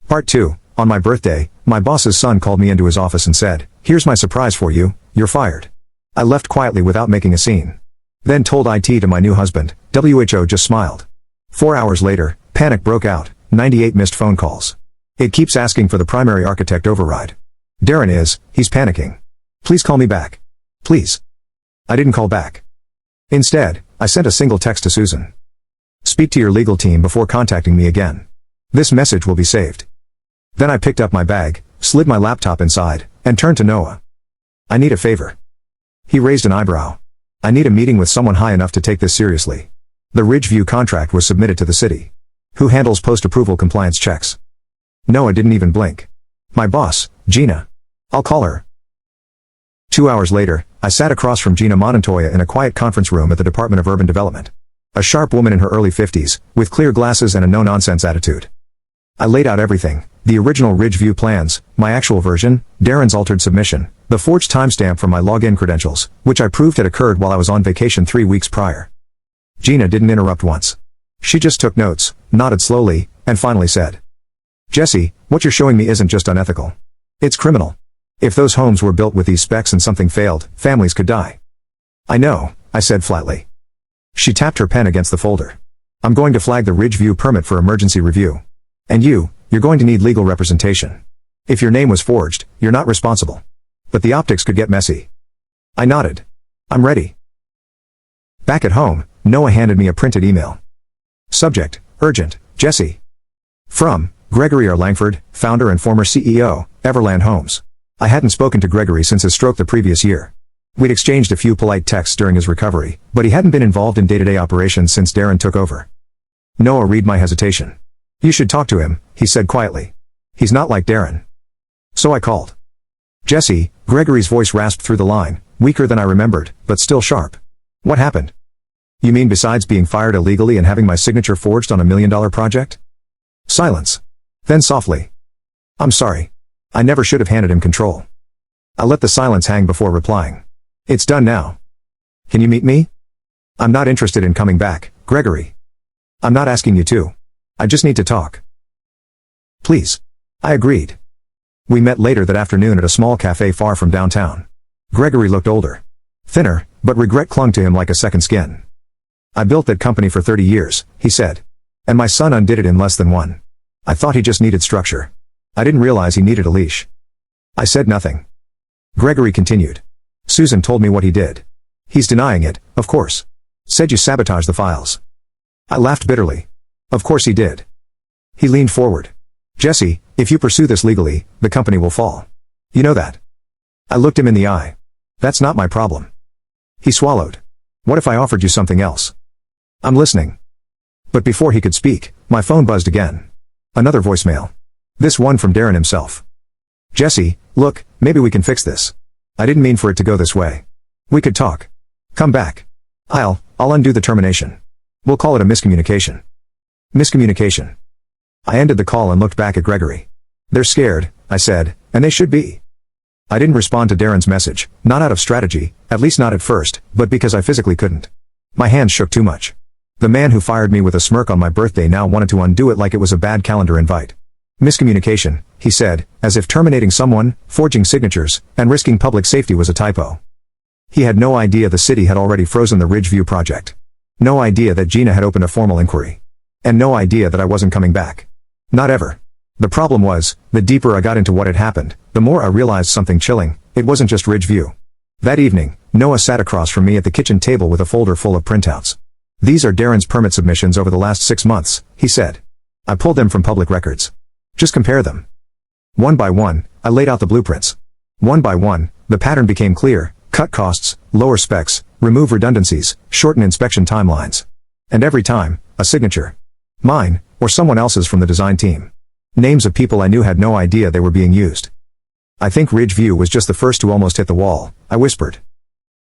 Part 2. On my birthday, my boss's son called me into his office and said, "Here's my surprise for you, you're fired." I left quietly without making a scene. Then told IT to my new husband. WHO just smiled. 4 hours later, panic broke out, 98 missed phone calls. It keeps asking for the primary architect override. He's panicking. Please call me back. Please. I didn't call back. Instead, I sent a single text to Susan. Speak to your legal team before contacting me again. This message will be saved. Then I picked up my bag, slid my laptop inside, and turned to Noah. I need a favor. He raised an eyebrow. I need a meeting with someone high enough to take this seriously. The Ridgeview contract was submitted to the city. Who handles post-approval compliance checks? Noah didn't even blink. My boss, Gina. I'll call her. 2 hours later, I sat across from Gina Montoya in a quiet conference room at the Department of Urban Development. A sharp woman in her early 50s, with clear glasses and a no-nonsense attitude. I laid out everything, the original Ridgeview plans, my actual version, Darren's altered submission, the forged timestamp from my login credentials, which I proved had occurred while I was on vacation 3 weeks prior. Gina didn't interrupt once. She just took notes, nodded slowly, and finally said, "Jesse, what you're showing me isn't just unethical. It's criminal. If those homes were built with these specs and something failed, families could die." "I know," I said flatly. She tapped her pen against the folder. "I'm going to flag the Ridgeview permit for emergency review. And you're going to need legal representation. If your name was forged, you're not responsible. But the optics could get messy." I nodded. "I'm ready." Back at home, Noah handed me a printed email. Subject, urgent, Jesse. From, Gregory R. Langford, founder and former CEO, Everland Homes. I hadn't spoken to Gregory since his stroke the previous year. We'd exchanged a few polite texts during his recovery, but he hadn't been involved in day-to-day operations since Darren took over. Noah read my hesitation. "You should talk to him," he said quietly. "He's not like Darren." So I called. "Jesse," Gregory's voice rasped through the line, weaker than I remembered, but still sharp. "What happened? You mean besides being fired illegally and having my signature forged on $1 million project?" Silence. Then softly. "I'm sorry. I never should have handed him control." I let the silence hang before replying. "It's done now. Can you meet me?" "I'm not interested in coming back, Gregory." "I'm not asking you to. I just need to talk." "Please." I agreed. We met later that afternoon at a small cafe far from downtown. Gregory looked older. Thinner, but regret clung to him like a second skin. "I built that company for 30 years, he said. "And my son undid it in less than one. I thought he just needed structure. I didn't realize he needed a leash." I said nothing. Gregory continued. "Susan told me what he did. He's denying it, of course. Said you sabotaged the files." I laughed bitterly. "Of course he did." He leaned forward. "Jesse, if you pursue this legally, the company will fall. You know that." I looked him in the eye. "That's not my problem." He swallowed. "What if I offered you something else?" "I'm listening." But before he could speak, my phone buzzed again. Another voicemail. This one from Darren himself. "Jesse, look, maybe we can fix this. I didn't mean for it to go this way. We could talk. Come back. I'll undo the termination. We'll call it a miscommunication." Miscommunication. I ended the call and looked back at Gregory. "They're scared," I said, "and they should be." I didn't respond to Darren's message, not out of strategy, at least not at first, but because I physically couldn't. My hands shook too much. The man who fired me with a smirk on my birthday now wanted to undo it like it was a bad calendar invite. "Miscommunication," he said, as if terminating someone, forging signatures, and risking public safety was a typo. He had no idea the city had already frozen the Ridgeview project. No idea that Gina had opened a formal inquiry. And no idea that I wasn't coming back. Not ever. The problem was, the deeper I got into what had happened, the more I realized something chilling. It wasn't just Ridgeview. That evening, Noah sat across from me at the kitchen table with a folder full of printouts. "These are Darren's permit submissions over the last 6 months, he said. "I pulled them from public records. Just compare them." One by one, I laid out the blueprints. One by one, the pattern became clear: cut costs, lower specs, remove redundancies, shorten inspection timelines. And every time, a signature. Mine, or someone else's from the design team. Names of people I knew had no idea they were being used. "I think Ridgeview was just the first to almost hit the wall," I whispered.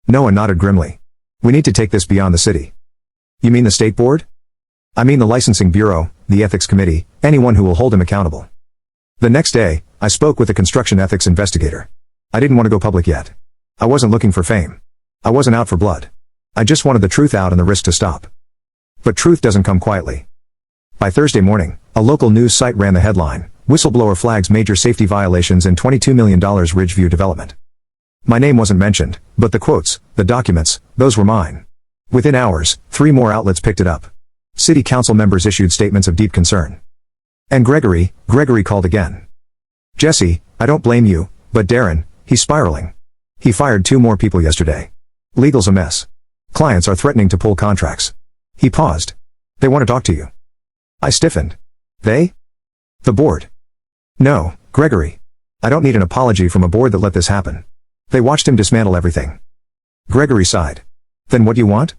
Noah nodded grimly. "We need to take this beyond the city." "You mean the state board?" "I mean the licensing bureau, the ethics committee, anyone who will hold him accountable." The next day, I spoke with a construction ethics investigator. I didn't want to go public yet. I wasn't looking for fame. I wasn't out for blood. I just wanted the truth out and the risk to stop. But truth doesn't come quietly. By Thursday morning, a local news site ran the headline, whistleblower flags major safety violations in $22 million Ridgeview development. My name wasn't mentioned, but the quotes, the documents, those were mine. Within hours, 3 more outlets picked it up. City council members issued statements of deep concern. And Gregory called again. Jesse, I don't blame you, but Darren, he's spiraling. He fired 2 more people yesterday. Legal's a mess. Clients are threatening to pull contracts. He paused. They want to talk to you. I stiffened. They? The board. No, Gregory. I don't need an apology from a board that let this happen. They watched him dismantle everything. Gregory sighed. Then what do you want?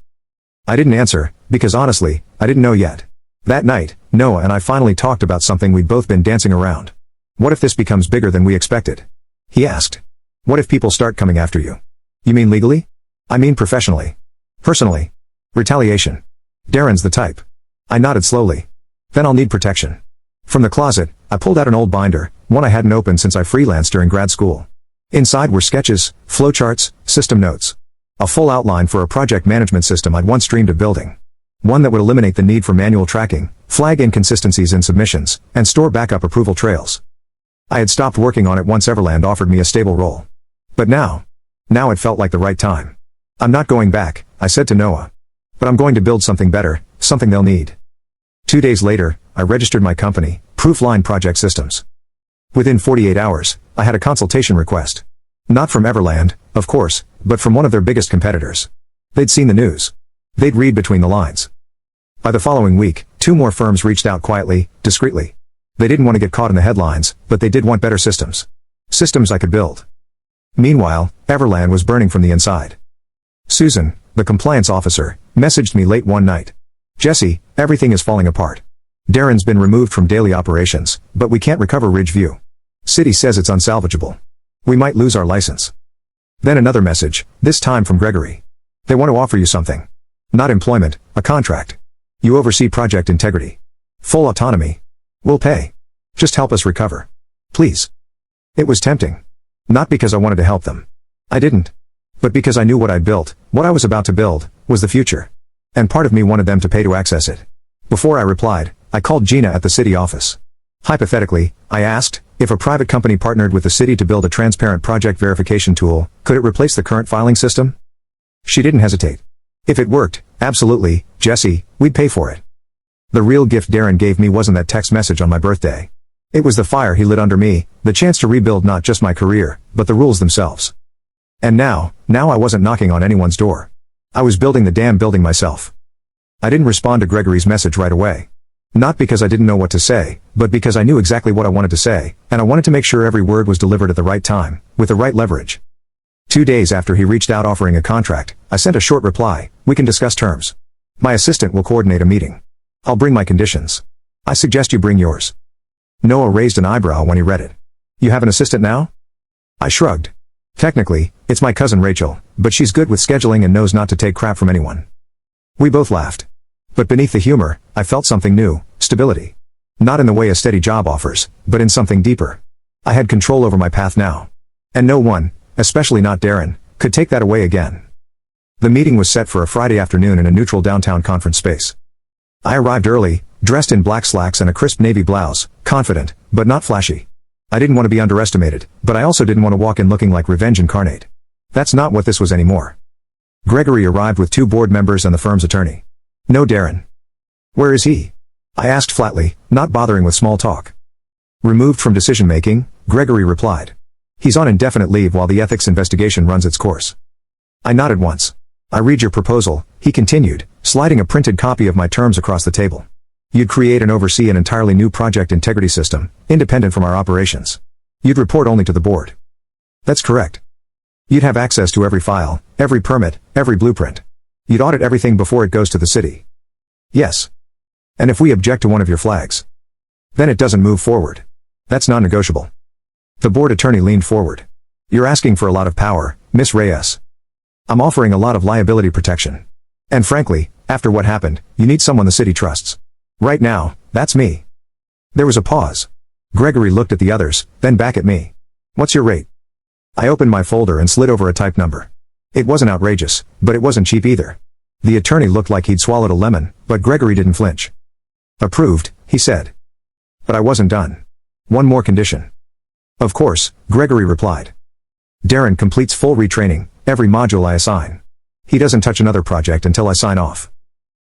I didn't answer, because honestly, I didn't know yet. That night, Noah and I finally talked about something we'd both been dancing around. What if this becomes bigger than we expected? He asked. What if people start coming after you? You mean legally? I mean professionally. Personally. Retaliation. Darren's the type. I nodded slowly. Then I'll need protection. From the closet, I pulled out an old binder, one I hadn't opened since I freelanced during grad school. Inside were sketches, flowcharts, system notes. A full outline for a project management system I'd once dreamed of building. One that would eliminate the need for manual tracking, flag inconsistencies in submissions, and store backup approval trails. I had stopped working on it once Everland offered me a stable role. But now it felt like the right time. I'm not going back, I said to Noah. But I'm going to build something better, something they'll need. 2 days later, I registered my company, Proofline Project Systems. Within 48 hours, I had a consultation request. Not from Everland, of course, but from one of their biggest competitors. They'd seen the news. They'd read between the lines. By the following week, 2 more firms reached out quietly, discreetly. They didn't want to get caught in the headlines, but they did want better systems. Systems I could build. Meanwhile, Everland was burning from the inside. Susan, the compliance officer, messaged me late one night. Jesse, everything is falling apart. Darren's been removed from daily operations, but we can't recover Ridgeview. City says it's unsalvageable. We might lose our license. Then another message, this time from Gregory. They want to offer you something. Not employment, a contract. You oversee project integrity. Full autonomy. We'll pay. Just help us recover. Please. It was tempting. Not because I wanted to help them. I didn't. But because I knew what I'd built, what I was about to build, was the future. And part of me wanted them to pay to access it. Before I replied, I called Gina at the city office. Hypothetically, I asked, if a private company partnered with the city to build a transparent project verification tool, could it replace the current filing system? She didn't hesitate. If it worked, absolutely, Jesse, we'd pay for it. The real gift Darren gave me wasn't that text message on my birthday. It was the fire he lit under me, the chance to rebuild not just my career, but the rules themselves. And now I wasn't knocking on anyone's door. I was building the damn building myself. I didn't respond to Gregory's message right away. Not because I didn't know what to say, but because I knew exactly what I wanted to say, and I wanted to make sure every word was delivered at the right time, with the right leverage. 2 days after he reached out offering a contract, I sent a short reply, we can discuss terms. My assistant will coordinate a meeting. I'll bring my conditions. I suggest you bring yours. Noah raised an eyebrow when he read it. You have an assistant now? I shrugged. Technically, it's my cousin Rachel, but she's good with scheduling and knows not to take crap from anyone. We both laughed. But beneath the humor, I felt something new, stability. Not in the way a steady job offers, but in something deeper. I had control over my path now. And no one, especially not Darren, could take that away again. The meeting was set for a Friday afternoon in a neutral downtown conference space. I arrived early, dressed in black slacks and a crisp navy blouse, confident, but not flashy. I didn't want to be underestimated, but I also didn't want to walk in looking like revenge incarnate. That's not what this was anymore. Gregory arrived with 2 board members and the firm's attorney. No Darren. Where is he? I asked flatly, not bothering with small talk. Removed from decision-making, Gregory replied. He's on indefinite leave while the ethics investigation runs its course. I nodded once. I read your proposal, he continued, sliding a printed copy of my terms across the table. You'd create and oversee an entirely new project integrity system, independent from our operations. You'd report only to the board. That's correct. You'd have access to every file, every permit, every blueprint. You'd audit everything before it goes to the city. Yes. And if we object to one of your flags, then it doesn't move forward. That's non-negotiable. The board attorney leaned forward. You're asking for a lot of power, Miss Reyes. I'm offering a lot of liability protection. And frankly, after what happened, you need someone the city trusts. Right now, that's me. There was a pause. Gregory looked at the others, then back at me. What's your rate? I opened my folder and slid over a typed number. It wasn't outrageous, but it wasn't cheap either. The attorney looked like he'd swallowed a lemon, but Gregory didn't flinch. Approved, he said. But I wasn't done. One more condition. Of course, Gregory replied. Darren completes full retraining, every module I assign. He doesn't touch another project until I sign off.